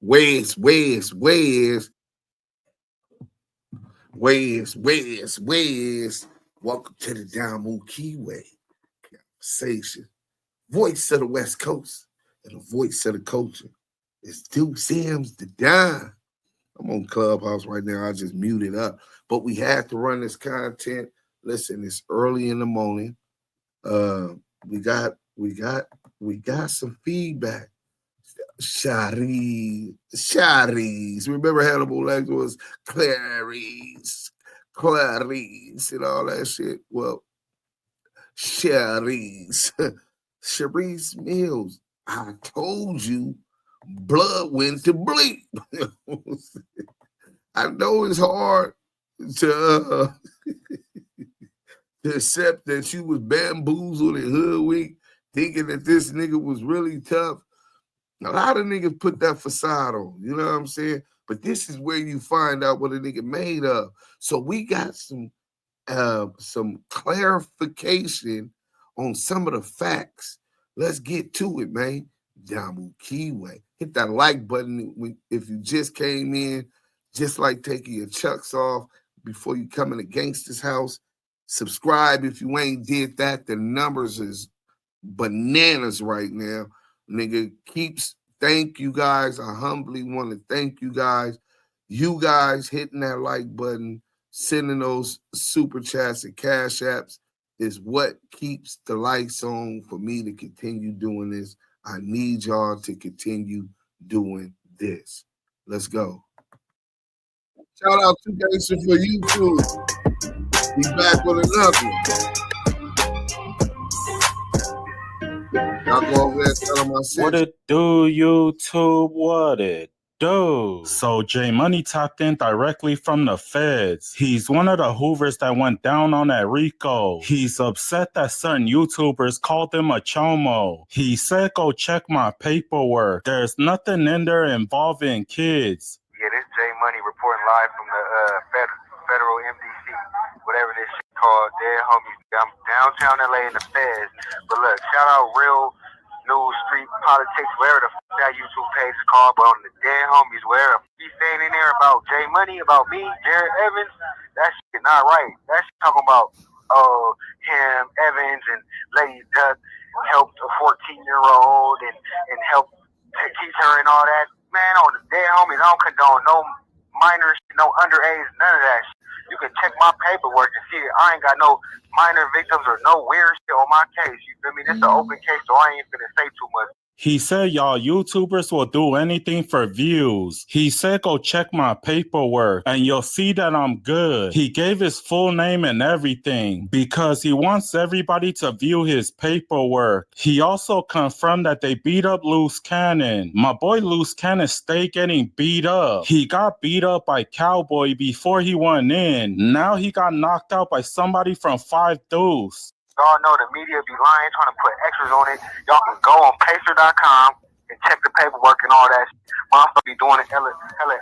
Where's welcome to the Damu Kiwe conversation. Voice of the West Coast and the voice of the culture. It's Duse M's the Dime. I'm on Clubhouse right now. I just muted up. But we had to run this content. Listen, it's early in the morning. We got some feedback. Charisse. Remember Hannibal Lecter was Clarice, and all that shit. Well, Charisse Mills. I told you, blood went to bleep. I know it's hard to accept that you was bamboozled and hoodwinked, thinking that this nigga was really tough. A lot of niggas put that facade on, you know what I'm saying? But this is where you find out what a nigga made of. So we got some clarification on some of the facts. Let's get to it, man. Damu Kiwe. Hit that like button if you just came in, just like taking your chucks off before you come in a gangster's house. Subscribe if you ain't did that. The numbers is bananas right now. Nigga, thank you guys. I humbly want to thank you guys. You guys hitting that like button, sending those super chats and cash apps is what keeps the lights on for me to continue doing this. I need y'all to continue doing this. Let's go. Shout out to Gangster for YouTube. Be back with another one. Y'all go over there and tell them I said what it do, YouTube? What it do? So J Money tapped in directly from the feds. He's one of the Hoovers that went down on that Rico. He's upset that certain YouTubers called him a chomo. He said, go check my paperwork. There's nothing in there involving kids. Yeah, this J Money reporting live from the federal MDC, whatever this shit called. Dead homies. I'm downtown LA in the feds. But look, shout out Real News Street Politics, wherever the fuck that YouTube page is called. But on the Dead Homies, wherever he's saying in there about J Money, about me, Jared Evans, that shit not right. That shit talking about him, Evans, and Lady Duck helped a 14-year-old and helped teach her and all that. Man, on the Dead Homies, I don't condone no minors, no underage, none of that shit. You can check my paperwork and see it. I ain't got no minor victims or no weird shit on my case. You feel me? This is an open case, so I ain't finna say too much. He said y'all YouTubers will do anything for views. He said go check my paperwork and you'll see that I'm good. He gave his full name and everything because he wants everybody to view his paperwork. He also confirmed that they beat up Luce Cannon. My boy Luce Cannon stayed getting beat up. He got beat up by Cowboy before he went in. Now he got knocked out by somebody from 5 Deuce. Y'all know the media be lying, trying to put extras on it. Y'all can go on pacer.com and check the paperwork and all that. Motherfucker be doing hella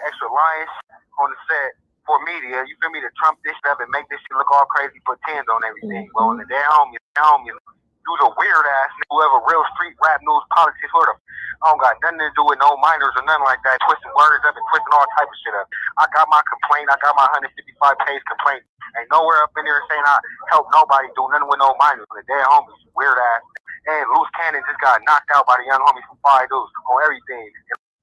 extra lying on the set for media. You feel me? To trump this stuff and make this shit look all crazy, put tens on everything. Well, in the damn homies, dude's a weird ass nigga, whoever real street rap news politics, whoever. I don't got nothing to do with no minors or nothing like that. Twisting words up and twisting all type of shit up. I got my complaint. I got my 155-page complaint. Ain't nowhere up in there saying I help nobody do nothing with no minors. The dead homies, weird ass. And Luce Cannon just got knocked out by the young homies from 5 Deuce on everything.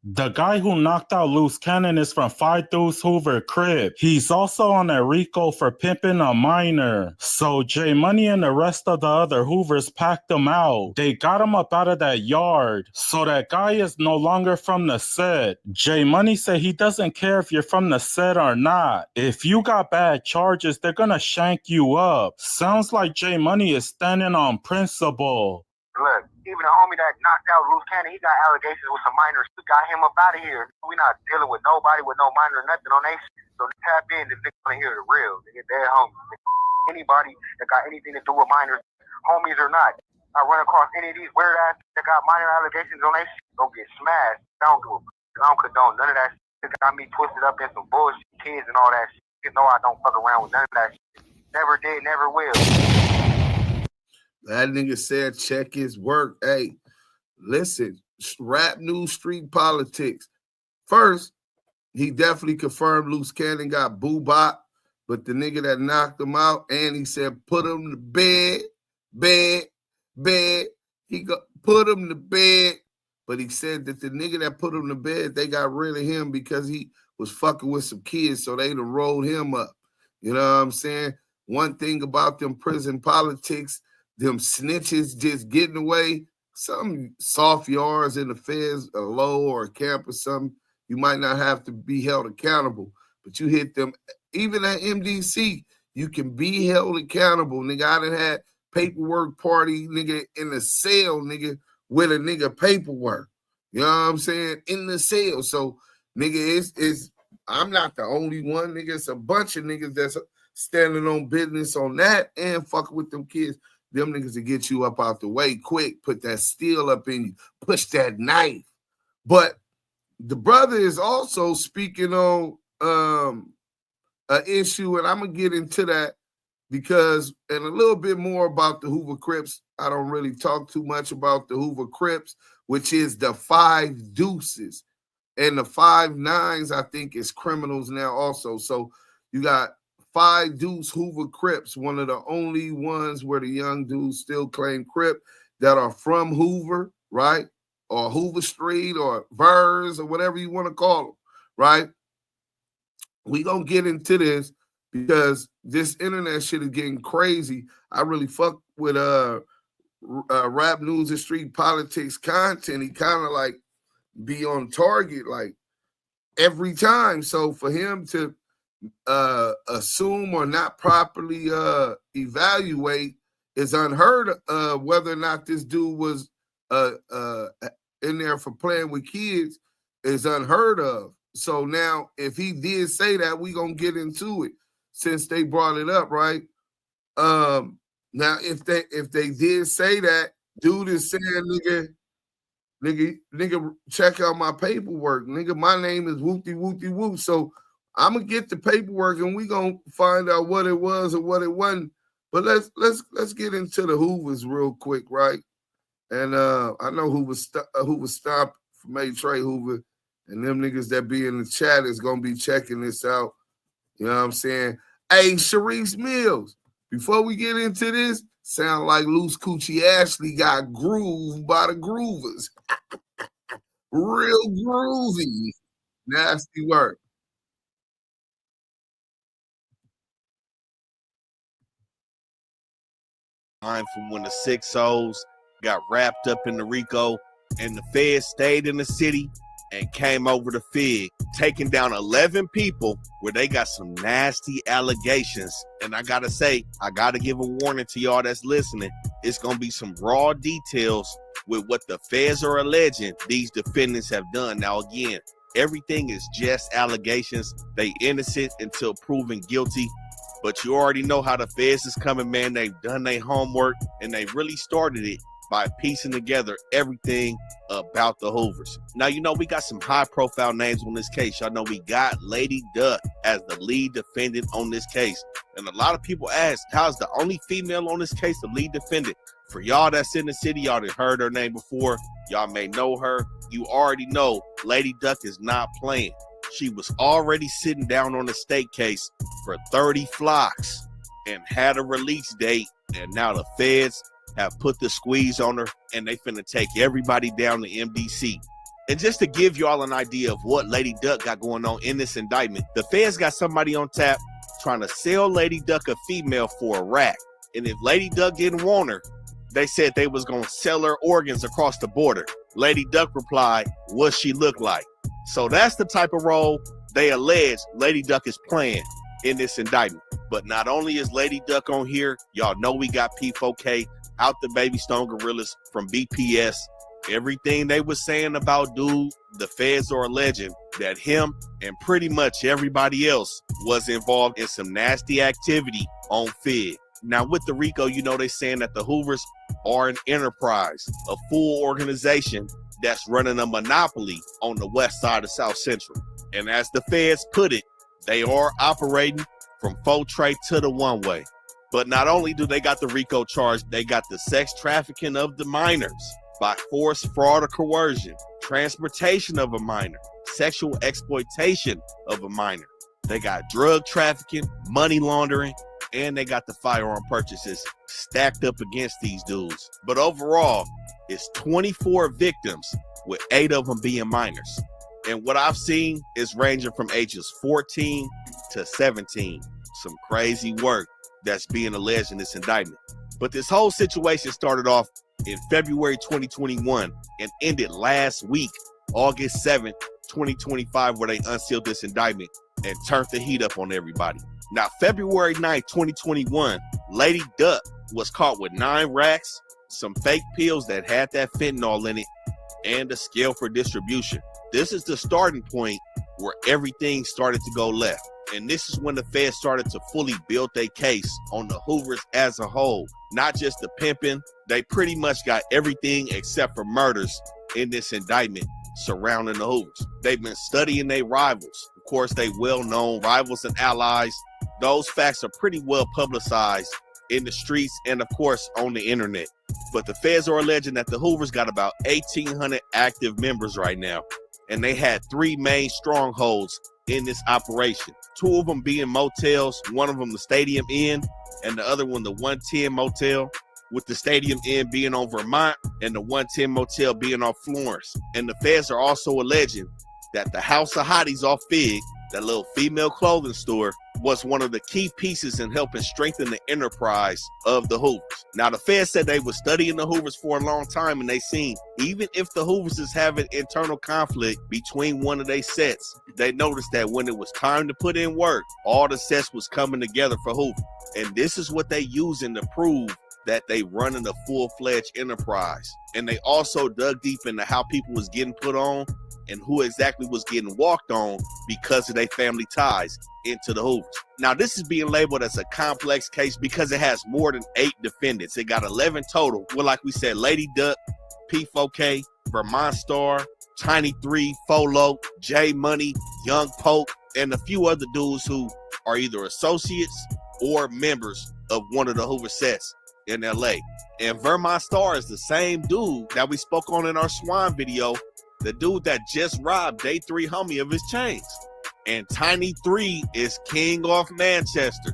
The guy who knocked out Luce Cannon is from 5 Deuce Hoover Crib. He's also on a Rico for pimping a minor. So J Money and the rest of the other Hoovers packed him out. They got him up out of that yard. So that guy is no longer from the set. J Money said he doesn't care if you're from the set or not. If you got bad charges, they're gonna shank you up. Sounds like J Money is standing on principle. Look, even the homie that knocked out Luce Cannon, he got allegations with some minors. We got him up out of here. We not dealing with nobody with no minor or nothing on they shit. So tap in if niggas want to hear the real. Nigga, they're homies. Anybody that got anything to do with minors, homies or not, I run across any of these weird ass that got minor allegations on they shit, go get smashed. I don't condone none of that shit. It got me twisted up in some bullshit, kids and all that shit. You know I don't fuck around with none of that shit. Never did, never will. That nigga said check his work. Hey, listen, rap news, street politics. First, he definitely confirmed Luce Cannon got boo-bop, but the nigga that knocked him out, and he said, put him to bed. He put him to bed, but he said that the nigga that put him to bed, they got rid of him because he was fucking with some kids, so they done rolled him up. You know what I'm saying? One thing about them prison politics, them snitches just getting away, some soft yards in the feds, a low or a camp or something, you might not have to be held accountable, but you hit them, even at MDC, you can be held accountable. Nigga, I done had paperwork party, nigga, in the cell, nigga, with a nigga paperwork. You know what I'm saying? In the cell. So, nigga, it's I'm not the only one, nigga. It's a bunch of niggas that's standing on business on that and fucking with them kids. Them niggas to get you up out the way quick, put that steel up in you, push that knife. But the brother is also speaking on an issue, and I'm gonna get into that because, and a little bit more about the Hoover Crips. I don't really talk too much about the Hoover Crips, which is the 5 Deuces. And the 5 Nines, I think, is criminals now also. So you got 5 Deuce Hoover Crips, one of the only ones where the young dudes still claim Crip that are from Hoover, right? Or Hoover Street or Vers or whatever you want to call them, right? We gonna get into this because this internet shit is getting crazy. I really fuck with Rap News and Street Politics content. He kind of like be on target like every time. So for him to assume or not properly evaluate is unheard of. Whether or not this dude was in there for playing with kids is unheard of. So now if he did say that, we gonna get into it since they brought it up, right? Now if they did say that, dude is saying, nigga, check out my paperwork. Nigga, my name is Whoopty. So I'm gonna get the paperwork and we gonna find out what it was or what it wasn't. But let's get into the Hoovers real quick, right? And I know Hoover stopped from A-Trey Hoover, and them niggas that be in the chat is gonna be checking this out. You know what I'm saying? Hey, Charisse Mills, before we get into this, sound like Loose Coochie Ashley got grooved by the Groovers. Real groovy. Nasty work. From when the 6-0s got wrapped up in the RICO and the feds stayed in the city and came over to Fig, taking down 11 people where they got some nasty allegations. And I gotta say, I gotta give a warning to y'all that's listening. It's gonna be some raw details with what the feds are alleging these defendants have done. Now again, everything is just allegations. They innocent until proven guilty. But you already know how the feds is coming, man. They've done their homework, and they really started it by piecing together everything about the Hoovers. Now, you know, we got some high-profile names on this case. Y'all know we got Lady Duck as the lead defendant on this case. And a lot of people ask, how's the only female on this case the lead defendant? For y'all that's in the city, y'all done heard her name before. Y'all may know her. You already know Lady Duck is not playing. She was already sitting down on the state case for 30 flocks and had a release date. And now the feds have put the squeeze on her and they finna take everybody down to MDC. And just to give y'all an idea of what Lady Duck got going on in this indictment, the feds got somebody on tap trying to sell Lady Duck a female for a rack. And if Lady Duck didn't want her, they said they was gonna sell her organs across the border. Lady Duck replied, what she look like? So that's the type of role they allege Lady Duck is playing in this indictment. But not only is Lady Duck on here, y'all know we got P4K out the Baby Stone Gorillas from BPS. Everything they was saying about dude, the feds are alleging that him and pretty much everybody else was involved in some nasty activity on Fig. Now with the RICO, you know they saying that the Hoovers are an enterprise, a full organization that's running a monopoly on the west side of South Central. And as the feds put it, they are operating from Fortray to the one-way. But not only do they got the RICO charge, they got the sex trafficking of the minors by force, fraud, or coercion, transportation of a minor, sexual exploitation of a minor. They got drug trafficking, money laundering, and they got the firearm purchases stacked up against these dudes. But overall, it's 24 victims, with 8 of them being minors. And what I've seen is ranging from ages 14 to 17. Some crazy work that's being alleged in this indictment. But this whole situation started off in February 2021 and ended last week, August 7th, 2025, where they unsealed this indictment and turned the heat up on everybody. Now, February 9th, 2021, Lady Duck was caught with 9 racks, some fake pills that had that fentanyl in it, and a scale for distribution. This is the starting point where everything started to go left. And this is when the feds started to fully build their case on the Hoovers as a whole, not just the pimping. They pretty much got everything except for murders in this indictment surrounding the Hoovers. They've been studying their rivals. Of course, they well-known rivals and allies. Those facts are pretty well publicized in the streets and, of course, on the internet. But the feds are alleging that the Hoovers got about 1,800 active members right now. And they had 3 main strongholds in this operation. 2 of them being motels, one of them the Stadium Inn, and the other one the 110 Motel, with the Stadium Inn being on Vermont and the 110 Motel being off Florence. And the feds are also alleging that the House of Hotties off Fig, that little female clothing store, was one of the key pieces in helping strengthen the enterprise of the Hoovers. Now, the feds said they were studying the Hoovers for a long time, and they seen even if the Hoovers is having internal conflict between one of their sets, they noticed that when it was time to put in work, all the sets was coming together for Hoover. And this is what they using to prove that they running a full-fledged enterprise. And they also dug deep into how people was getting put on and who exactly was getting walked on because of their family ties into the Hoovers. Now, this is being labeled as a complex case because it has more than 8 defendants. It got 11 total. Well, like we said, Lady Duck, P4K, Vermont Star, Tiny 3, Folo, J Money, Young Poke, and a few other dudes who are either associates or members of one of the Hoover sets in L.A. And Vermont Star is the same dude that we spoke on in our Swan video, the dude that just robbed Day 3 homie of his chains. And Tiny 3 is King off Manchester,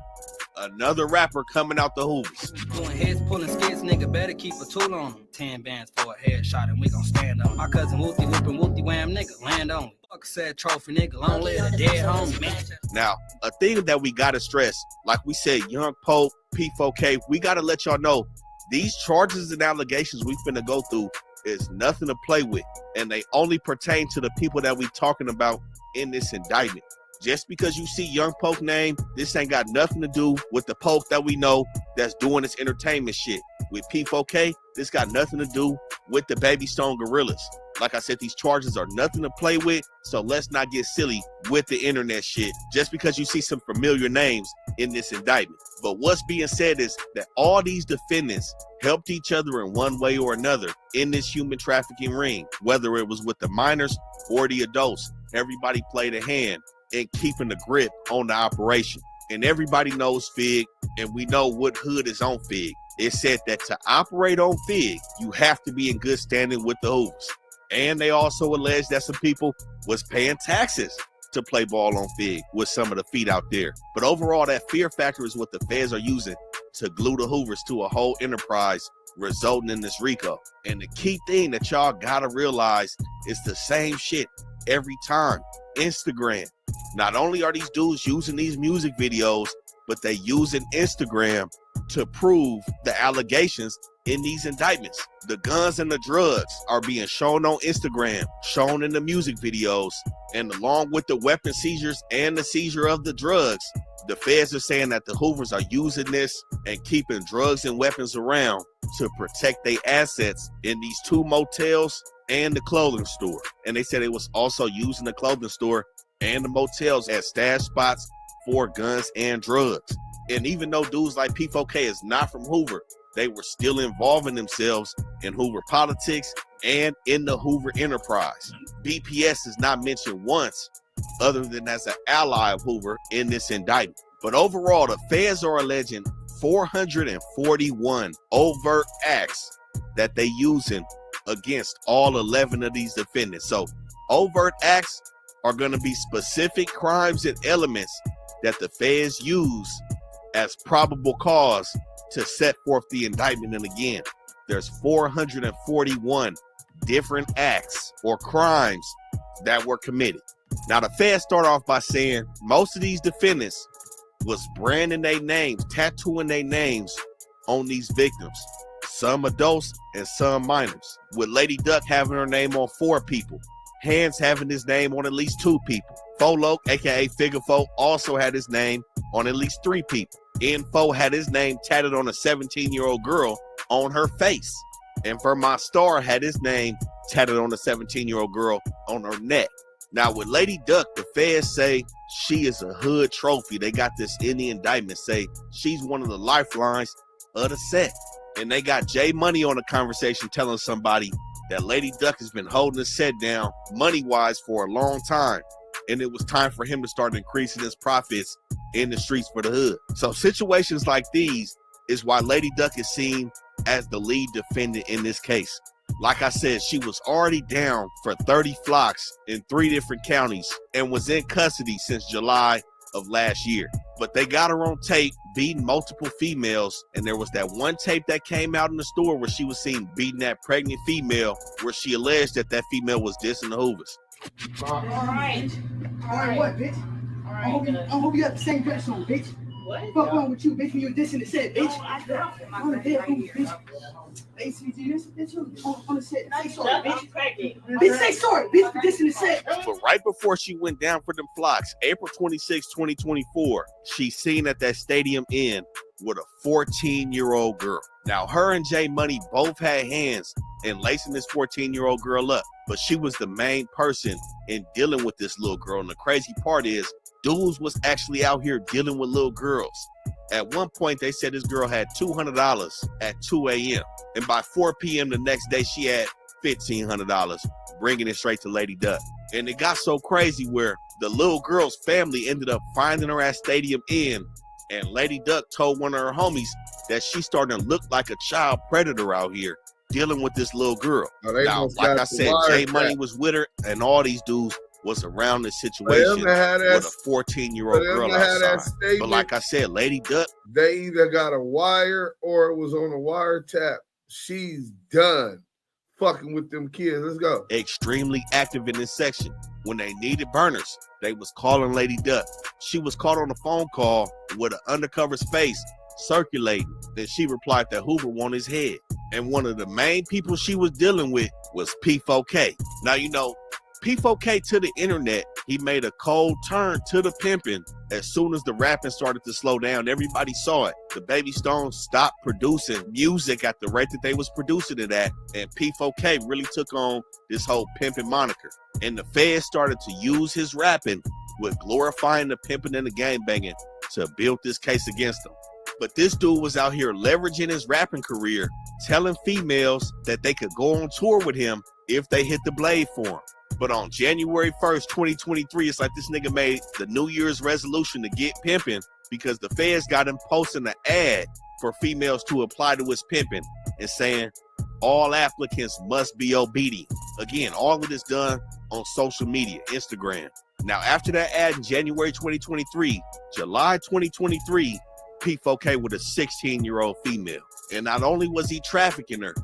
another rapper coming out the Hoovers. Doing heads, pulling skits, nigga better keep a tool on him. 10 bands for a headshot and we gon' stand on him. My cousin Whoopty whoopin' Whoopty wham, nigga, land on me. Fuck said trophy, nigga, long live the dead homie, man. Now, a thing that we gotta stress, like we said, Young Pope, P4K, we gotta let y'all know, these charges and allegations we finna go through is nothing to play with, and they only pertain to the people that we talking about in this indictment. Just because you see Young Poke name, this ain't got nothing to do with the Poke that we know that's doing this entertainment shit. With P4K, this got nothing to do with the Baby Stone Gorillas. Like I said, these charges are nothing to play with, so let's not get silly with the internet shit just because you see some familiar names in this indictment. But what's being said is that all these defendants helped each other in one way or another in this human trafficking ring, whether it was with the minors or the adults. Everybody played a hand in keeping the grip on the operation. And everybody knows Fig, and we know what hood is on Fig. It said that to operate on Fig, you have to be in good standing with the Hoovers. And they also alleged that some people was paying taxes to play ball on Fig with some of the feet out there. But overall, that fear factor is what the feds are using to glue the Hoovers to a whole enterprise, resulting in this RICO. And the key thing that y'all gotta realize is the same shit every time. Instagram. Not only are these dudes using these music videos, but they using Instagram to prove the allegations in these indictments. The guns and the drugs are being shown on Instagram, shown in the music videos, and along with the weapon seizures and the seizure of the drugs, the feds are saying that the Hoovers are using this and keeping drugs and weapons around to protect their assets in these 2 motels and the clothing store. And they said it was also using the clothing store and the motels as stash spots for guns and drugs. And even though dudes like P4K is not from Hoover, they were still involving themselves in Hoover politics and in the Hoover enterprise. BPS is not mentioned once other than as an ally of Hoover in this indictment. But overall, the feds are alleging 441 overt acts that they using against all 11 of these defendants. So overt acts are going to be specific crimes and elements that the feds use as probable cause to set forth the indictment. And again, there's 441 different acts or crimes that were committed. Now, the feds start off by saying most of these defendants was branding their names, tattooing their names on these victims, some adults and some minors, with Lady Duck having her name on 4 people, Hands having his name on at least 2 people. Folo, aka Figure Four, also had his name on at least 3 people. Info had his name tatted on a 17-year-old girl on her face. And for my star had his name tatted on a 17-year-old girl on her neck. Now with Lady Duck, the feds say she is a hood trophy. They got this in the indictment, say she's one of the lifelines of the set. And they got J Money on the conversation telling somebody that Lady Duck has been holding the set down money-wise for a long time. And it was time for him to start increasing his profits in the streets for the hood. So situations like these is why Lady Duck is seen as the lead defendant in this case. Like I said, she was already down for 30 flocks in 3 different counties and was in custody since July of last year. But they got her on tape beating multiple females, and there was that one tape that came out in the store where she was seen beating that pregnant female, where she alleged that that female was dissing the Hoovers. All right, what, bitch? All right, I hope you got the same dress on, bitch. What? Fuck wrong with you, bitch, when you dissing the set, bitch? I'm a dead homie, bitch. ACG, this on the set. Say sorry, bitch. Bitch, say sorry, bitch, for dissing the set. But right before she went down for them flocks, April 26, 2024, she's seen at that Stadium Inn with a 14-year-old girl. Now, her and J Money both had hands in lacing this 14-year-old girl up, but she was the main person in dealing with this little girl. And the crazy part is, Duse was actually out here dealing with little girls. At one point, they said this girl had $200 at 2 a.m. And by 4 p.m. the next day, she had $1,500, bringing it straight to Lady Duck. And it got so crazy where the little girl's family ended up finding her at Stadium Inn, and Lady Duck told one of her homies that she's starting to look like a child predator out here dealing with this little girl. Now, like I said, J Money was with her, and all these dudes was around this situation with a 14-year-old girl outside. But like I said, Lady Duck, they either got a wire or it was on a wiretap. She's done fucking with them kids. Let's go. Extremely active in this section. When they needed burners, they was calling Lady Duck. She was caught on a phone call with an undercover space circulating. Then she replied that Hoover won his head. And one of the main people she was dealing with was P4K. Now, you know, P4K to the internet, he made a cold turn to the pimping. As soon as the rapping started to slow down, everybody saw it. The Baby Stones stopped producing music at the rate that they was producing it at, and P4K really took on this whole pimping moniker. And the feds started to use his rapping with glorifying the pimping and the gangbanging to build this case against him. But this dude was out here leveraging his rapping career, telling females that they could go on tour with him if they hit the blade for him. But on January 1st, 2023, it's like this nigga made the New Year's resolution to get pimping because the feds got him posting an ad for females to apply to his pimping and saying all applicants must be obedient. Again, all of this done on social media, Instagram. Now, after that ad in January 2023, July 2023, P4K with a 16-year-old female. And not only was he trafficking her,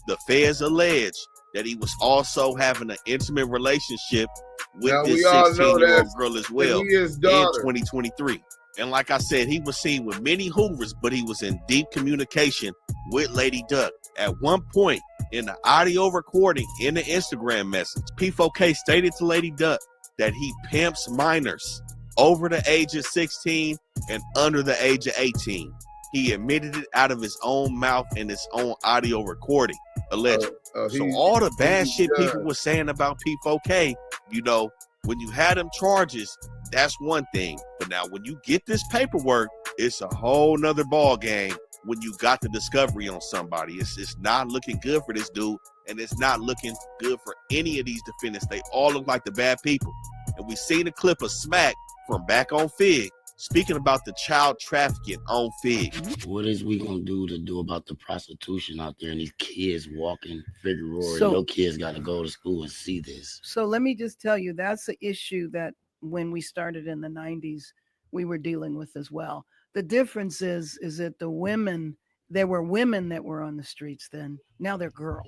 the feds alleged that he was also having an intimate relationship with this 16-year-old girl as well in 2023. And like I said, he was seen with many Hoovers, but he was in deep communication with Lady Duck. At one point in the audio recording in the Instagram message, P4K stated to Lady Duck that he pimps minors over the age of 16 and under the age of 18. He admitted it out of his own mouth in his own audio recording, allegedly. So all the bad shit people were saying about P4K, you know, when you had them charges, that's one thing. But now when you get this paperwork, it's a whole nother ball game when you got the discovery on somebody. It's not looking good for this dude, and it's not looking good for any of these defendants. They all look like the bad people. And we seen a clip of Smack from back on Fig speaking about the child trafficking on Fig. What is we gonna do about the prostitution out there and these kids walking Figueroa? So- Your kids got to go to school and see this. So let me just tell you, that's an issue that when we started in the 90s, we were dealing with as well. The difference is that the women, there were women that were on the streets then. Now they're girls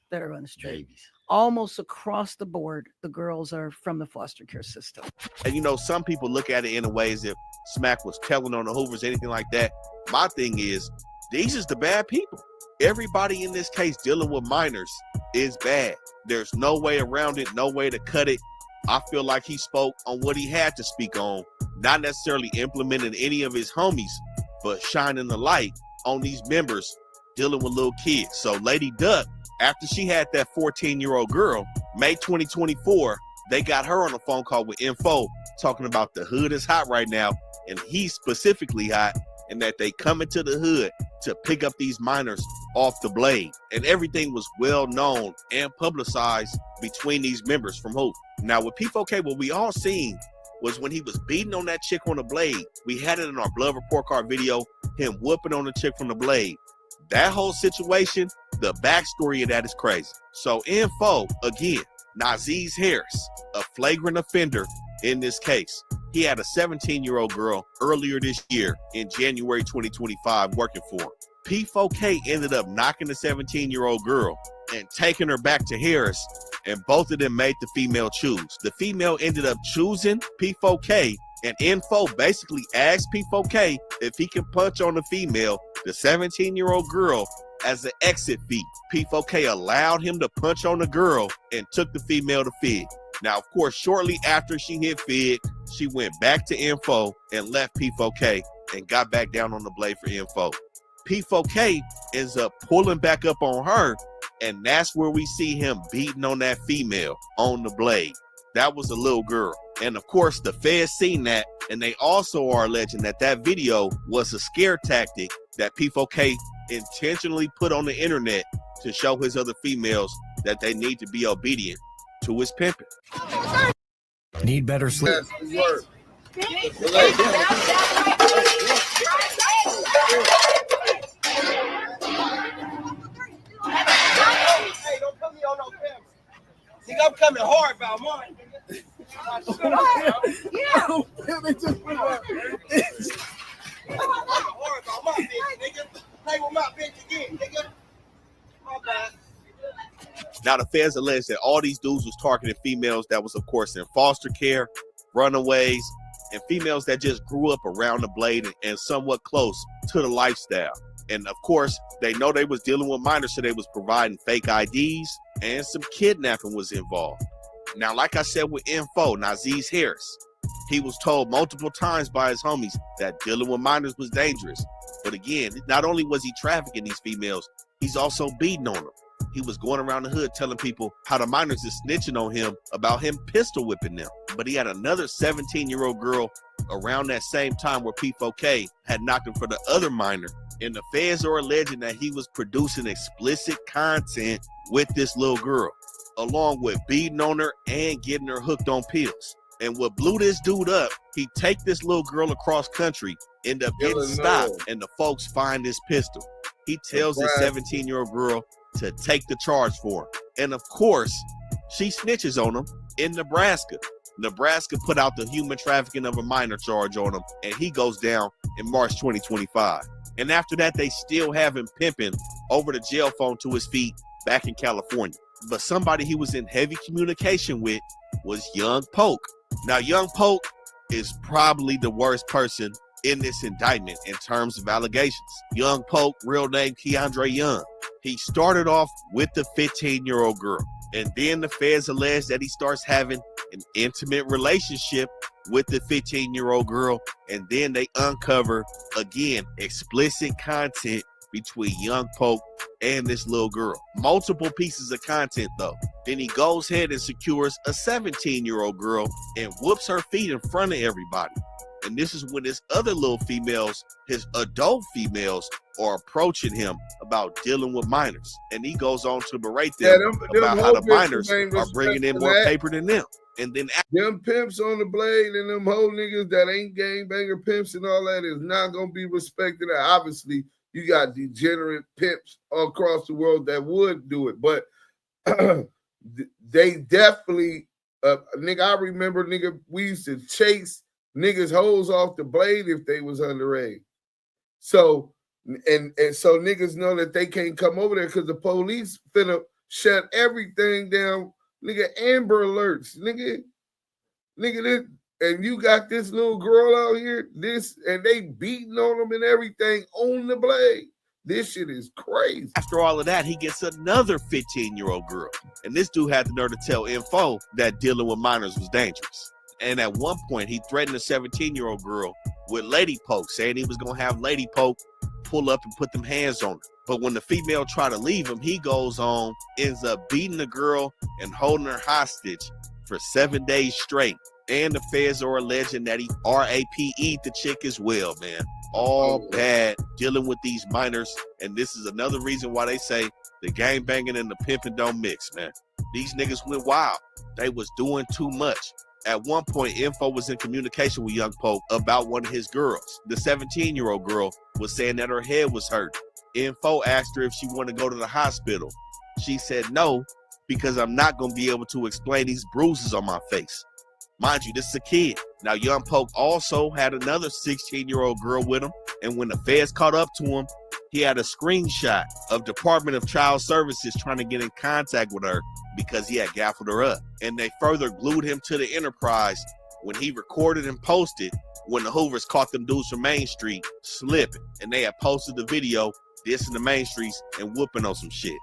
that are on the street. Babies. Almost across the board, the girls are from the foster care system. And you know, some people look at it in a way as if Smack was telling on the Hoovers, anything like that. My thing is, these is the bad people. Everybody in this case dealing with minors is bad. There's no way around it, no way to cut it. I feel like he spoke on what he had to speak on, not necessarily implementing any of his homies, but shining the light on these members dealing with little kids. So Lady Duck, after she had that 14-year-old girl, May 2024, they got her on a phone call with Info talking about the hood is hot right now, and he's specifically hot, and that they come into the hood to pick up these minors off the blade. And everything was well known and publicized between these members from Hope. Now with P4K, what we all seen was when he was beating on that chick on the blade. We had it in our blood report card video, him whooping on the chick from the blade. That whole situation, the backstory of that is crazy. So Info, again, Naziz Harris, a flagrant offender in this case. He had a 17-year-old girl earlier this year in January 2025 working for him. P4K ended up knocking the 17-year-old girl and taking her back to Harris, and both of them made the female choose. The female ended up choosing P4K, and Info basically asked P4K if he can punch on the female, the 17-year-old girl, as an exit fee. P4K allowed him to punch on the girl and took the female to Fig. Now, of course, shortly after she hit Fig, she went back to Info and left P4K and got back down on the blade for Info. P4K ends up pulling back up on her, and that's where we see him beating on that female on the blade. That was a little girl. And of course, the feds seen that, and they also are alleging that that video was a scare tactic that P4K intentionally put on the internet to show his other females that they need to be obedient to his pimping. Need better sleep. Hey, don't put me on no camera. Nigga, I'm coming hard about mine. They just put up. I'm coming hard about my bitch, nigga. Play with my bitch again, nigga. My bad. Now, the feds allege that all these dudes was targeting females that was, of course, in foster care, runaways, and females that just grew up around the blade and somewhat close to the lifestyle. And of course, they know they was dealing with minors, so they was providing fake IDs, and some kidnapping was involved. Now, like I said with Info, Naziz Harris, he was told multiple times by his homies that dealing with minors was dangerous. But again, not only was he trafficking these females, he's also beating on them. He was going around the hood telling people how the minors is snitching on him about him pistol whipping them. But he had another 17-year-old girl around that same time where P4K had knocked him for the other minor. And the feds are alleging that he was producing explicit content with this little girl, along with beating on her and getting her hooked on pills. And what blew this dude up, he take this little girl across country, end up getting stopped, and the folks find his pistol. He tells this 17-year-old girl to take the charge for him. And of course, she snitches on him in Nebraska. Nebraska put out the human trafficking of a minor charge on him, and he goes down in March 2025. And after that, they still have him pimping over the jail phone to his feet back in California. But somebody he was in heavy communication with was Young Poke. Now, Young Poke is probably the worst person in this indictment in terms of allegations. Young Poke, real name Keandre Young. He started off with the 15-year-old girl, and then the feds allege that he starts having an intimate relationship with the 15-year-old girl, and then they uncover, again, explicit content between Young Poke and this little girl. Multiple pieces of content, though. Then he goes ahead and secures a 17-year-old girl and whoops her feet in front of everybody. And this is when his other little females, his adult females, are approaching him about dealing with minors. And he goes on to berate them about how the minors are bringing in more paper than them. And then them pimps on the blade and them whole niggas that ain't gangbanger pimps and all that is not going to be respected. Obviously, you got degenerate pimps all across the world that would do it. But they definitely, nigga, I remember, nigga, we used to chase niggas' hoes off the blade if they was underage. So, and so niggas know that they can't come over there because the police finna shut everything down. Nigga, Amber Alerts, nigga, this, and you got this little girl out here, and they beating on them and everything on the blade. This shit is crazy. After all of that, he gets another 15-year-old girl. And this dude had the nerve to tell Info that dealing with minors was dangerous. And at one point, he threatened a 17-year-old girl with Lady Poke, saying he was going to have Lady Poke pull up and put them hands on her. But when the female tried to leave him, he goes on, ends up beating the girl and holding her hostage for 7 days straight. And the feds are alleging that he RAPE'd the chick as well, man. All bad, dealing with these minors. And this is another reason why they say the gangbanging and the pimping don't mix, man. These niggas went wild. They was doing too much. At one point, Info was in communication with Young Pope about one of his girls. The 17-year-old girl was saying that her head was hurt. Info asked her if she wanted to go to the hospital. She said no, because I'm not going to be able to explain these bruises on my face. Mind you, this is a kid. Now, Young Pope also had another 16-year-old girl with him, and when the feds caught up to him, he had a screenshot of Department of Child Services trying to get in contact with her because he had gaffled her up. And they further glued him to the Enterprise when he recorded and posted when the Hoovers caught them dudes from Main Street slipping. And they had posted the video dissing the Main Streets and whooping on some shit.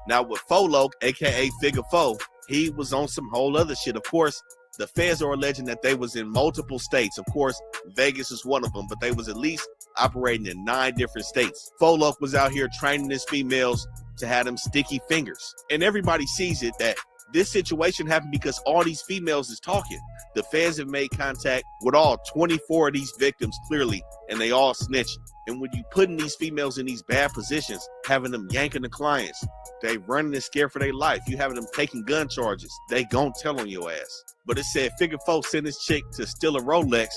Now with Folo, aka Figure 4, he was on some whole other shit. Of course, the feds are alleging that they was in multiple states. Of course, Vegas is one of them, but they was at least operating in 9 different states. Folo was out here training his females to have them sticky fingers. And everybody sees it that this situation happened because all these females is talking. The feds have made contact with all 24 of these victims clearly, and they all snitching. And when you putting these females in these bad positions, having them yanking the clients, they running and scared for their life. You having them taking gun charges, they gon' tell on your ass. But it said Figure 4 sent this chick to steal a Rolex,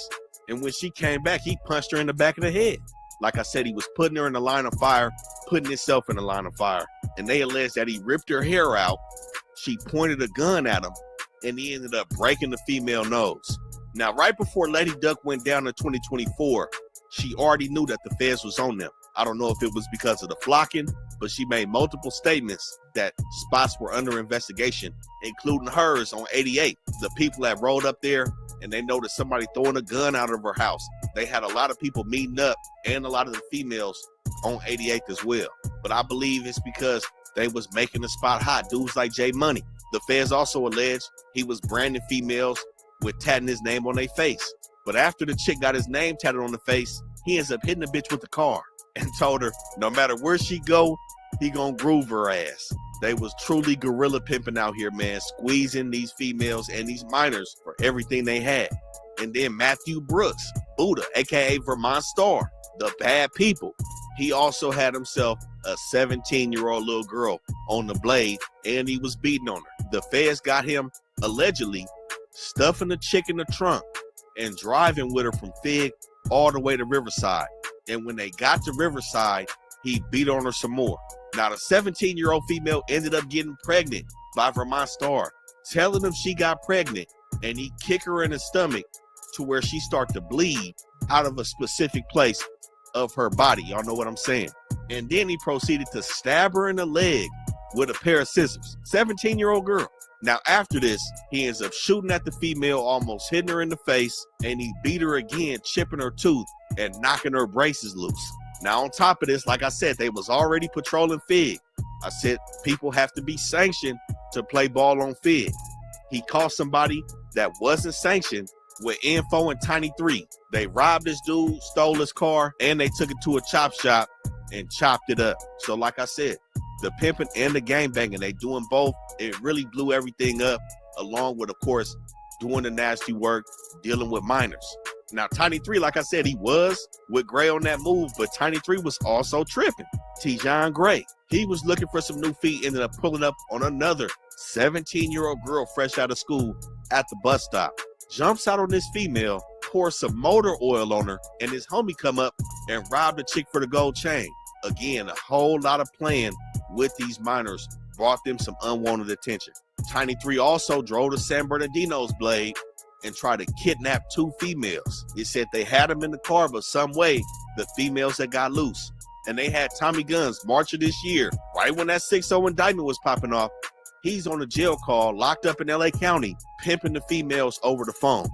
and when she came back, he punched her in the back of the head. Like I said, he was putting her in the line of fire, putting himself in the line of fire. And they alleged that he ripped her hair out, she pointed a gun at him, and he ended up breaking the female nose. Now, right before Lady Duck went down in 2024, she already knew that the feds was on them. I don't know if it was because of the flocking, but she made multiple statements that spots were under investigation, including hers on 88. The people that rolled up there and they noticed somebody throwing a gun out of her house. They had a lot of people meeting up and a lot of the females on 88 as well. But I believe it's because they was making the spot hot. Dudes like J Money. The feds also alleged he was branding females with tatting his name on their face. But after the chick got his name tatted on the face, he ends up hitting the bitch with the car and told her no matter where she go, he gonna groove her ass. They was truly gorilla pimping out here, man, squeezing these females and these minors for everything they had. And then Matthew Brooks, Buddha, aka Vermont Star, the bad people. He also had himself a 17-year-old little girl on the blade, and he was beating on her. The feds got him allegedly stuffing the chick in the trunk and driving with her from Fig all the way to Riverside. And when they got to Riverside, he beat on her some more. Now, the 17-year-old female ended up getting pregnant by Vermont Star, telling him she got pregnant, and he kicked her in the stomach to where she started to bleed out of a specific place of her body. Y'all know what I'm saying. And then he proceeded to stab her in the leg with a pair of scissors. 17-year-old girl. Now, after this, he ends up shooting at the female, almost hitting her in the face, and he beat her again, chipping her tooth and knocking her braces loose. Now, on top of this, like I said, they was already patrolling Fig. I said people have to be sanctioned to play ball on Fig. He caught somebody that wasn't sanctioned with Info and Tiny 3. They robbed this dude, stole his car, and they took it to a chop shop and chopped it up. So like I said, the pimping and the gangbanging, they doing both. It really blew everything up, along with, of course, doing the nasty work, dealing with minors. Now, Tiny 3, like I said, he was with Gray on that move, but Tiny 3 was also tripping. T-John Gray, he was looking for some new feet, ended up pulling up on another 17-year-old girl fresh out of school at the bus stop. Jumps out on this female, pours some motor oil on her, and his homie come up and rob the chick for the gold chain. Again, a whole lot of playing with these minors brought them some unwanted attention. Tiny 3 also drove to San Bernardino's Blade and tried to kidnap 2 females. He said they had them in the car, but some way the females had got loose. And they had Tommy Guns March of this year, right when that 6-0 indictment was popping off. He's on a jail call, locked up in L.A. County, pimping the females over the phone.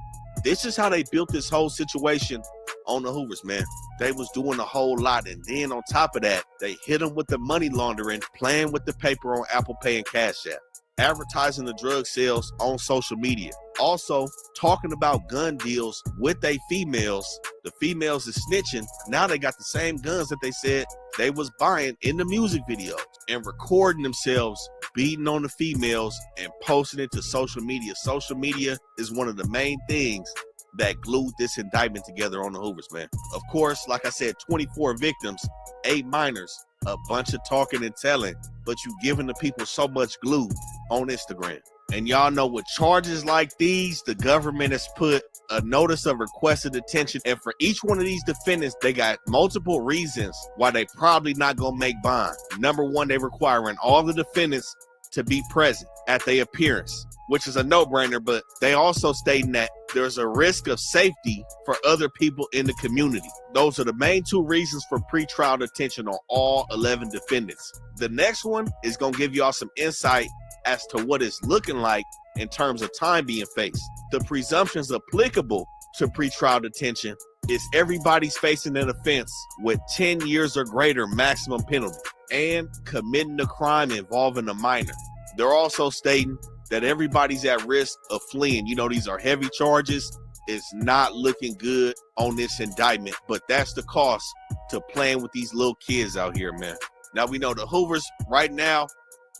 This is how they built this whole situation on the Hoovers, man. They was doing a whole lot, and then on top of that, they hit them with the money laundering, playing with the paper on Apple Pay and Cash App, advertising the drug sales on social media, also talking about gun deals with they females. The females is snitching. Now they got the same guns that they said they was buying in the music videos, and recording themselves beating on the females and posting it to social media. Social media is one of the main things that glued this indictment together on the Hoovers, man. Of course, like I said, 24 victims, 8 minors, a bunch of talking and telling, but you giving the people so much glue on Instagram. And y'all know with charges like these, the government has put a notice of requested attention. And for each one of these defendants, they got multiple reasons why they probably not gonna make bond. Number one, they requiring all the defendants to be present at their appearance, which is a no-brainer, but they also stating that there's a risk of safety for other people in the community. Those are the main 2 reasons for pretrial detention on all 11 defendants. The next one is gonna give y'all some insight as to what it's looking like in terms of time being faced. The presumptions applicable to pretrial detention is everybody's facing an offense with 10 years or greater maximum penalty and committing a crime involving a minor. They're also stating that everybody's at risk of fleeing. You know, these are heavy charges. It's not looking good on this indictment, but that's the cost to playing with these little kids out here, man. Now, we know the Hoovers right now,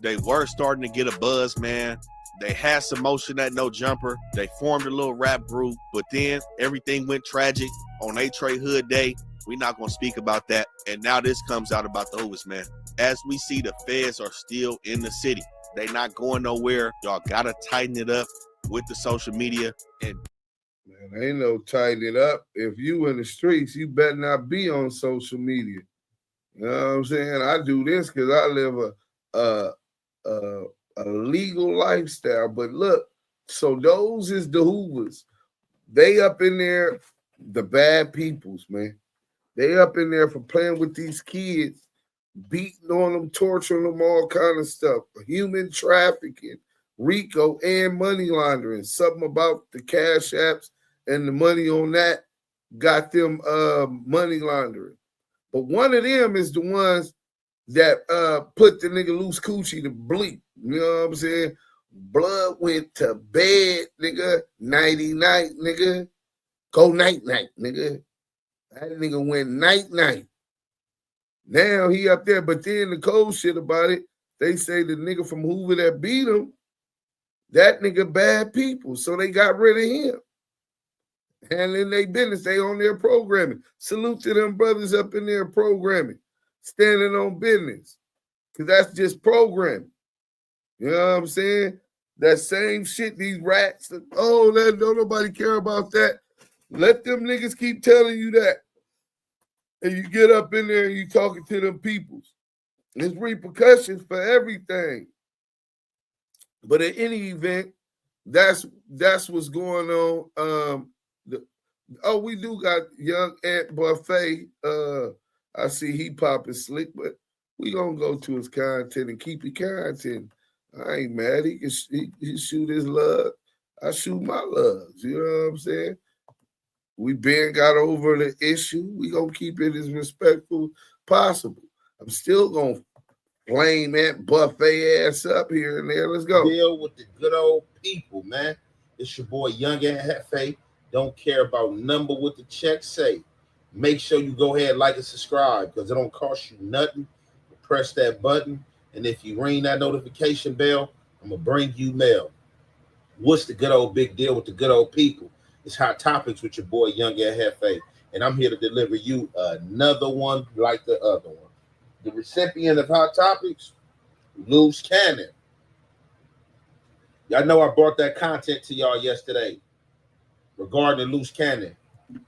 they were starting to get a buzz, man. They had some motion at No Jumper. They formed a little rap group, but then everything went tragic on A-Trey Hood Day. We're not going to speak about that. And now this comes out about the Hoovers, man. As we see, the feds are still in the city. They not going nowhere. Y'all got to tighten it up with the social media. And man, ain't no tighten it up. If you in the streets, you better not be on social media. You know what I'm saying? I do this because I live a legal lifestyle. But look, so those is the Hoovers. They up in there, the bad peoples, man. They up in there for playing with these kids, beating on them, torturing them, all kind of stuff. Human trafficking, RICO, and money laundering. Something about the cash apps and the money on that got them money laundering. But one of them is the ones that put the nigga Loose Coochie to bleep. You know what I'm saying? Blood went to bed, nigga. Nighty-night, nigga. Go night-night, nigga. That nigga went night-night. Now he up there, but then the cold shit about it, they say the nigga from Hoover that beat him, that nigga bad people. So they got rid of him. And in their business, they on their programming. Salute to them brothers up in there programming, standing on business. Because that's just programming. You know what I'm saying? That same shit, these rats, oh, don't nobody care about that. Let them niggas keep telling you that. And you get up in there and you talking to them peoples. There's repercussions for everything. But in any event, that's what's going on. We do got young Ant Buffet. I see he popping slick, but we gonna go to his content and keep it content. I ain't mad. He shoot his love. I shoot my loves. You know what I'm saying? We been got over the issue. We gonna keep it as respectful as possible. I'm still gonna flame that buffet ass up here and there. Let's go. Deal with the good old people, man. It's your boy Young and Hefe. Don't care about number what the check say. Make sure you go ahead, like and subscribe, because it don't cost you nothing. Press that button, and if you ring that notification bell, I'm gonna bring you mail. What's the good old big deal with the good old people? It's Hot Topics with your boy Young and Hefe, and I'm here to deliver you another one like the other one. The recipient of Hot Topics, Luce Cannon. Y'all know I brought that content to y'all yesterday regarding Luce Cannon.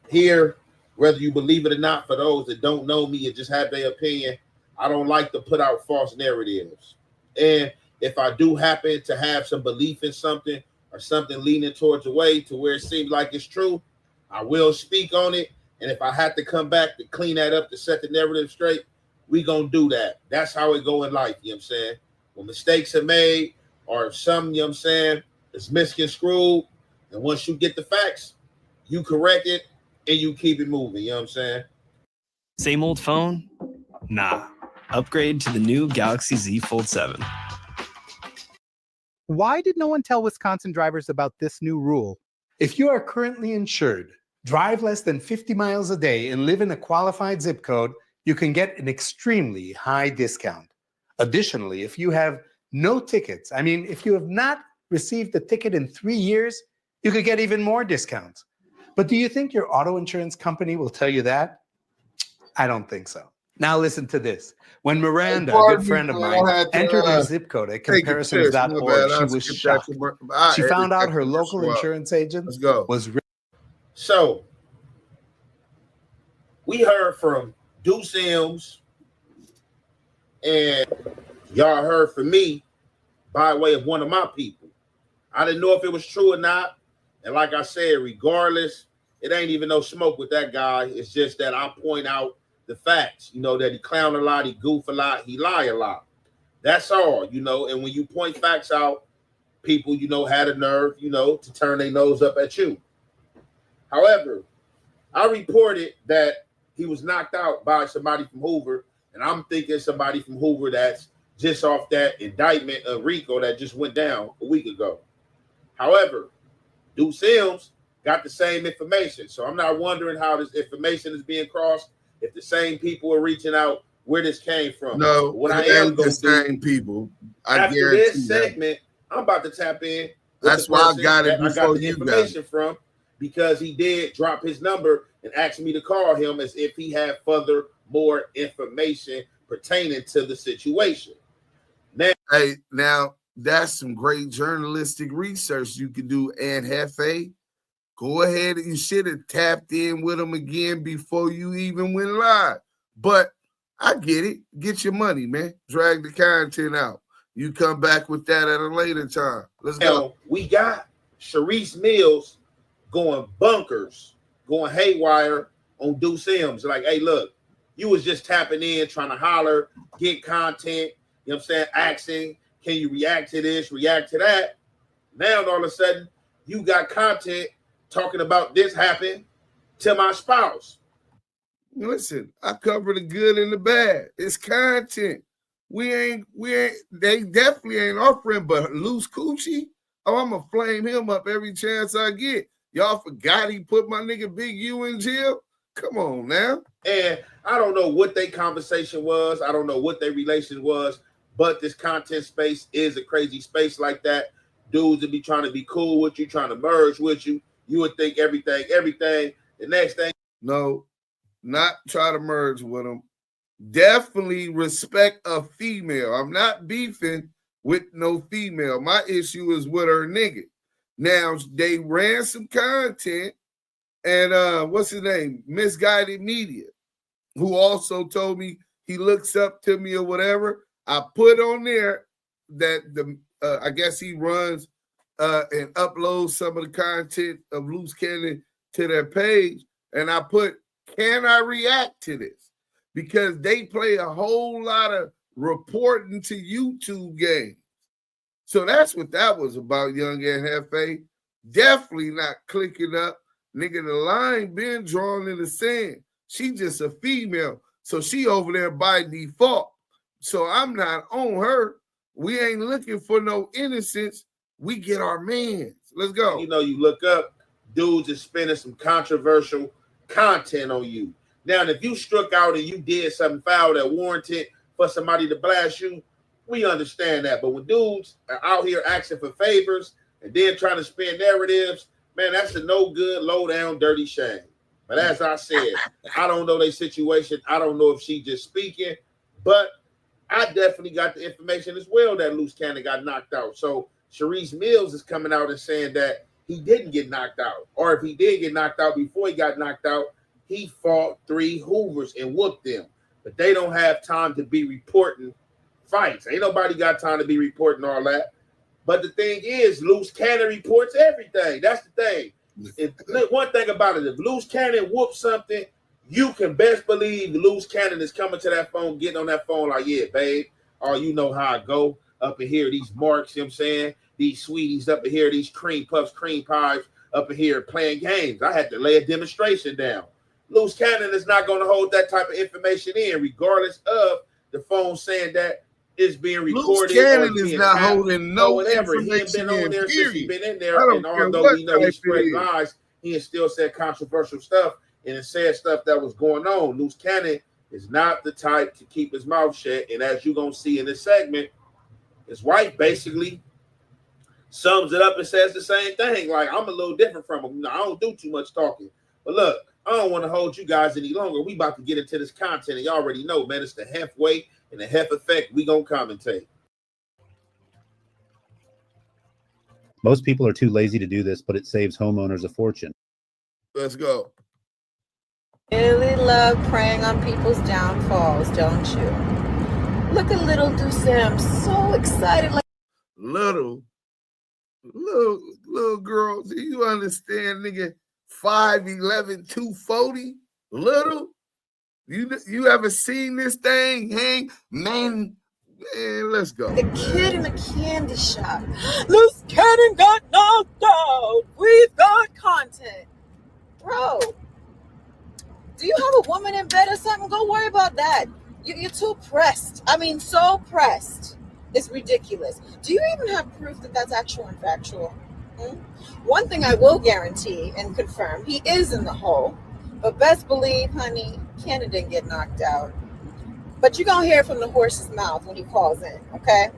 Here, whether you believe it or not, for those that don't know me and just have their opinion, I don't like to put out false narratives. And if I do happen to have some belief in something or something leaning towards a way to where it seems like it's true, I will speak on it. And if I have to come back to clean that up, to set the narrative straight, we gonna do that. That's how it go in life, you know what I'm saying? When mistakes are made or something, you know what I'm saying, it's misconstrued, and once you get the facts, you correct it and you keep it moving, you know what I'm saying? Same old phone? Nah. Upgrade to the new Galaxy Z Fold 7. Why did no one tell Wisconsin drivers about this new rule? If you are currently insured, drive less than 50 miles a day, and live in a qualified zip code, you can get an extremely high discount. Additionally, if you have no tickets, if you have not received a ticket in 3 years, you could get even more discounts. But do you think your auto insurance company will tell you that? I don't think so. Now listen to this. When Miranda, a good friend of mine, entered her zip code at comparisons.org, she was shocked. She found out her local insurance agent was... So, we heard from Duse M, and y'all heard from me by way of one of my people. I didn't know if it was true or not. And like I said, regardless, it ain't even no smoke with that guy. It's just that I point out the facts, that he clown a lot, he goof a lot, he lie a lot. That's all, and when you point facts out, people, had a nerve, to turn their nose up at you. However, I reported that he was knocked out by somebody from Hoover, and I'm thinking somebody from Hoover that's just off that indictment of RICO that just went down a week ago. However, Duse M got the same information, so I'm not wondering how this information is being crossed. If the same people are reaching out, where this came from. No, what I am going to do, same people. After this segment, I'm about to tap in. That's why I got it before I got the information from, because he did drop his number and asked me to call him as if he had more information pertaining to the situation. Now that's some great journalistic research you can do, and Hefe. Go ahead, you should have tapped in with them again before you even went live. But I get it. Get your money, man. Drag the content out. You come back with that at a later time. Let's go. We got Charisse Mills going bonkers, going haywire on Duse M. Like, hey, look, you was just tapping in, trying to holler, get content, you know what I'm saying, asking, can you react to this, react to that? Now, all of a sudden, you got content talking about this happened to my spouse. Listen, I cover the good and the bad. It's content. They definitely ain't offering but loose coochie. Oh, I'm gonna flame him up every chance I get. Y'all forgot he put my nigga Big U in jail? Come on now. And I don't know what their conversation was. I don't know what their relation was, but this content space is a crazy space like that. Dudes would be trying to be cool with you, trying to merge with you. You would think everything. The next thing. No, not try to merge with them. Definitely respect a female. I'm not beefing with no female. My issue is with her nigga. Now, they ran some content, and what's his name? Misguided Media, who also told me he looks up to me or whatever. I put on there that I guess he runs and upload some of the content of Luce Cannon to their page. And I put, can I react to this? Because they play a whole lot of reporting to YouTube games. So that's what that was about, Young and Hefe. Definitely not clicking up. Nigga, the line been drawn in the sand. She just a female. So she over there by default. So I'm not on her. We ain't looking for no innocence. We get our mans. Let's go. You look up, dudes is spending some controversial content on you. Now, if you struck out and you did something foul that warranted for somebody to blast you, we understand that. But when dudes are out here asking for favors and then trying to spin narratives, man, that's a no good, low down, dirty shame. But as I said, I don't know their situation. I don't know if she just speaking, but I definitely got the information as well that Luce Cannon got knocked out. So Charisse Mills is coming out and saying that he didn't get knocked out. Or if he did get knocked out before he got knocked out, he fought 3 Hoovers and whooped them. But they don't have time to be reporting fights. Ain't nobody got time to be reporting all that. But the thing is, Luce Cannon reports everything. That's the thing. Look, one thing about it, if Luce Cannon whoops something, you can best believe Luce Cannon is coming to that phone, getting on that phone like, yeah, babe, oh, you know how I go up in here, these marks, you know what I'm saying? These sweeties up in here, these cream puffs, cream pies up in here playing games. I had to lay a demonstration down. Luce Cannon is not going to hold that type of information in, regardless of the phone saying that it's being recorded. Luce Cannon is not holding no whatever. He ain't been on there since he been in there. And although we know he spread lies, he has still said controversial stuff and it said stuff that was going on. Luce Cannon is not the type to keep his mouth shut. And as you're going to see in this segment, his wife basically sums it up and says the same thing. Like, I'm a little different from him. I don't do too much talking. But look, I don't want to hold you guys any longer. We about to get into this content. And you already know, man, it's the Hef weight and the Hef effect. We going to commentate. Most people are too lazy to do this, but it saves homeowners a fortune. Let's go. Really love preying on people's downfalls, don't you? Look at little Duse M, so excited. Like little girl, do you understand, nigga? 5'11", 240, little. You ever seen this thing hang? Man, let's go. The kid in the candy shop. Luce Cannon got knocked out. We've got content. Bro, do you have a woman in bed or something? Go worry about that. You're too pressed. I mean, so pressed. It's ridiculous. Do you even have proof that that's actual and factual? One thing I will guarantee and confirm, he is in the hole. But best believe, honey, Cannon didn't get knocked out. But you're going to hear from the horse's mouth when he calls in, okay?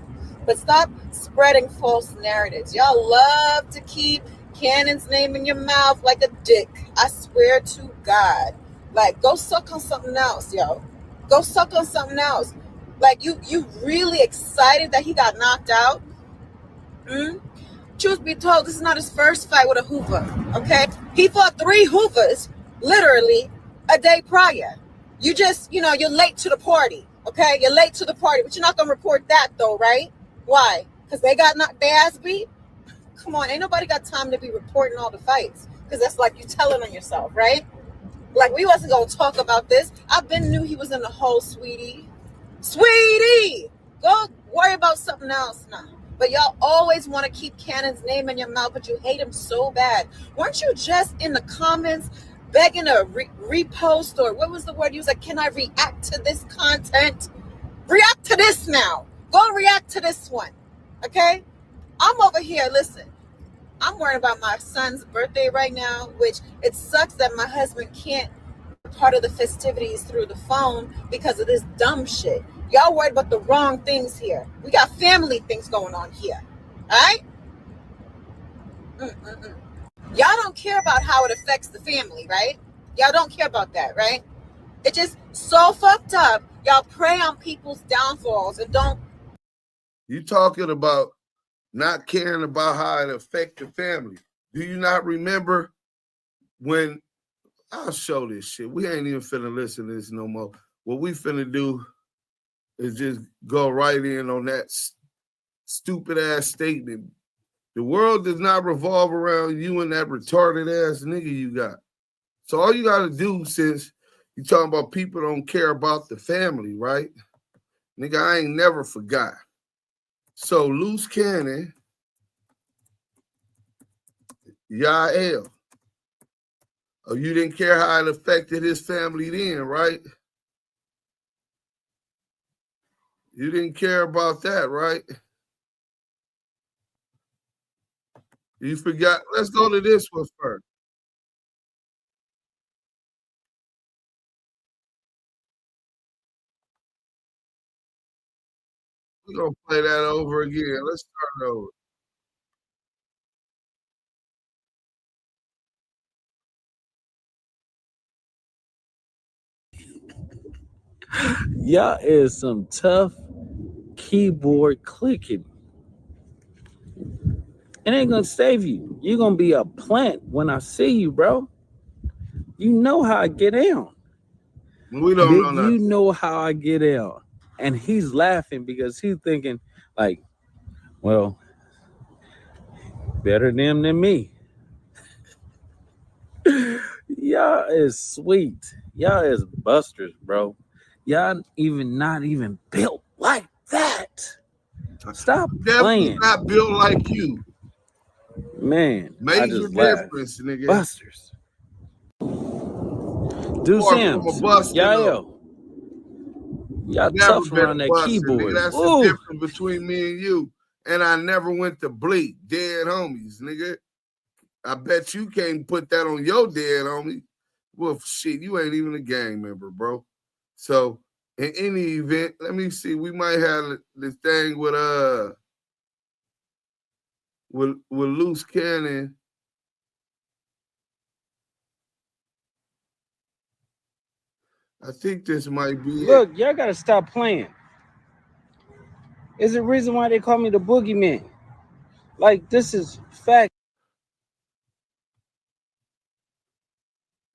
But stop spreading false narratives. Y'all love to keep Cannon's name in your mouth like a dick. I swear to God. Like, go suck on something else, yo. Go suck on something else. Like, you really excited that he got knocked out? Truth be told, this is not his first fight with a Hoover, okay? He fought 3 Hoovers, literally, a day prior. You just, you're late to the party, okay? You're late to the party, but you're not going to report that, though, right? Why? Because they got knocked their ass beat? Come on, ain't nobody got time to be reporting all the fights, because that's like you telling on yourself, right? Like, we wasn't going to talk about this. I been knew he was in the hole, sweetie. Sweetie! Go worry about something else now. But y'all always want to keep Cannon's name in your mouth, but you hate him so bad. Weren't you just in the comments begging to repost, or what was the word you was like, can I react to this content? React to this now. Go and react to this one, okay? I'm over here, listen. I'm worried about my son's birthday right now, which it sucks that my husband can't be part of the festivities through the phone because of this dumb shit. Y'all worried about the wrong things here. We got family things going on here. All right? Y'all don't care about how it affects the family, right? Y'all don't care about that, right? It's just so fucked up. Y'all prey on people's downfalls and don't. You talking about not caring about how it affects the family. Do you not remember when, I'll show this shit. We ain't even finna listen to this no more. What we finna do is just go right in on that stupid ass statement. The world does not revolve around you and that retarded ass nigga you got. So all you gotta do, since you talking about people don't care about the family, right? Nigga, I ain't never forgot. So Luce Cannon, Yael. Oh, you didn't care how it affected his family then, right? You didn't care about that, right? You forgot. Let's go to this one first. We're going to play that over again. Let's start over. Y'all is some tough keyboard clicking. It ain't gonna save you. You're gonna be a plant when I see you, bro. You know how I get down. We don't know nothing. You know how I get down. And he's laughing because he's thinking, like, well, better them than me. Y'all is sweet. Y'all is busters, bro. Y'all not even built like that. Stop Definitely playing. not built like you. Man, I Major just laughed. difference, nigga. Busters. Duse M. Y'all Never tough been around a that buster, keyboard. nigga. That's Ooh. the difference between me and you. And I never went to bleak. Dead homies, nigga. I bet you can't put that on your dead homie. Well, shit, you ain't even a gang member, bro. So, in any event, let me see. We might have this thing with Luce Cannon. I think this might be Look, y'all gotta stop playing. Is the reason why they call me the boogeyman. Like, this is fact.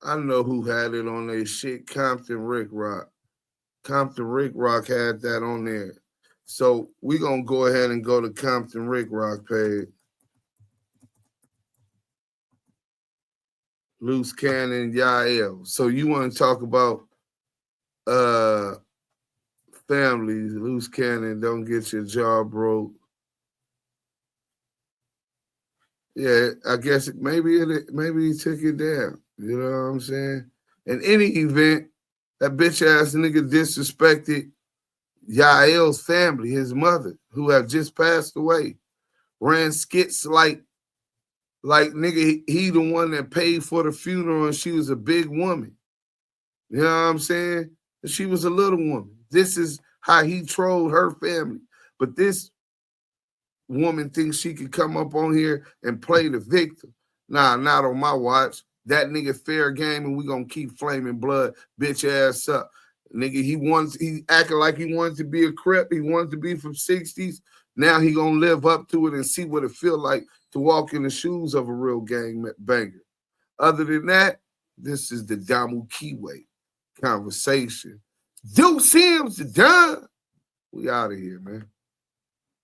I know who had it on their shit. Compton Rick Rock. Compton Rick Rock had that on there. So we're going to go ahead and go to Compton Rick Rock page. Luce Cannon, Yael. So you want to talk about families. Luce Cannon, don't get your jaw broke. Yeah, I guess maybe he took it down. You know what I'm saying? In any event, that bitch ass nigga disrespected Yael's family, his mother, who have just passed away. Ran skits like nigga, he the one that paid for the funeral and she was a big woman. You know what I'm saying? And she was a little woman. This is how he trolled her family. But this woman thinks she could come up on here and play the victim. Nah, not on my watch. That nigga fair game and we gonna keep flaming blood, bitch ass up. Nigga, he acting like he wanted to be a Crip. He wanted to be from 60s. Now he gonna live up to it and see what it feel like to walk in the shoes of a real gang banger. Other than that, this is the Damu Kiwe conversation. Duse M's done. We out of here, man.